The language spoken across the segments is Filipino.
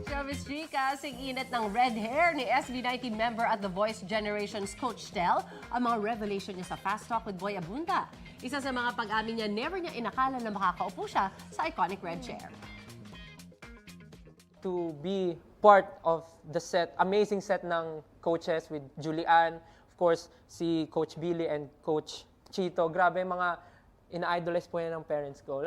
Showbiz Chika, init ng red hair ni SB19 member at The Voice Generations Coach Tel ang mga revelation niya sa Fast Talk with Boy Abunda. Isa sa mga pag-amin niya, never niya inakala na makakaupo siya sa iconic red chair. To be part of the set, amazing set ng coaches with Julian, of course, si Coach Billy and Coach Chito. Grabe, mga ina-idolize po yan ng parents ko.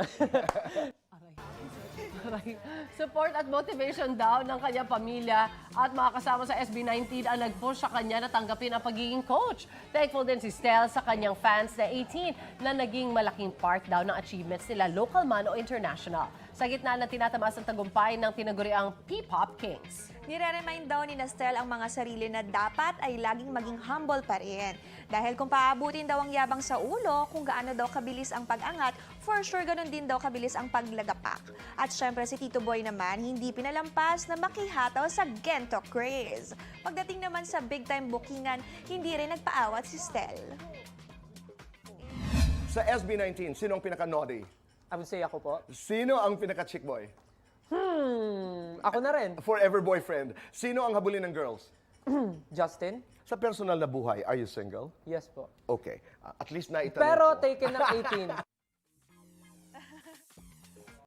Support at motivation daw ng kanyang pamilya at mga kasama sa SB19 ang nag-push sa kanya na tanggapin ang pagiging coach. Thankful din si Stel sa kanyang fans na 18 na naging malaking part daw ng achievements nila, local man o international. Sa gitna ng tinatamas ang tagumpay ng tinaguriang P-Pop Kings. Nire-remind daw ni Stel ang mga sarili na dapat ay laging maging humble pa rin. Dahil kung paabutin daw ang yabang sa ulo, kung gaano daw kabilis ang pag-angat, for sure ganun din daw kabilis ang paglagapak. At syempre si Tito Boy naman, hindi pinalampas na makihataw sa Gento craze. Pagdating naman sa big-time bookingan, hindi rin nagpaawat si Stel. Sa SB19, sino ang pinaka-naughty? I would say ako po. Sino ang pinaka-chick boy? Ako na rin. Forever boyfriend. Sino ang habulin ng girls? Justin? Sa personal na buhay, are you single? Yes po. Okay. At least na itanong Pero ko. taken ng 18.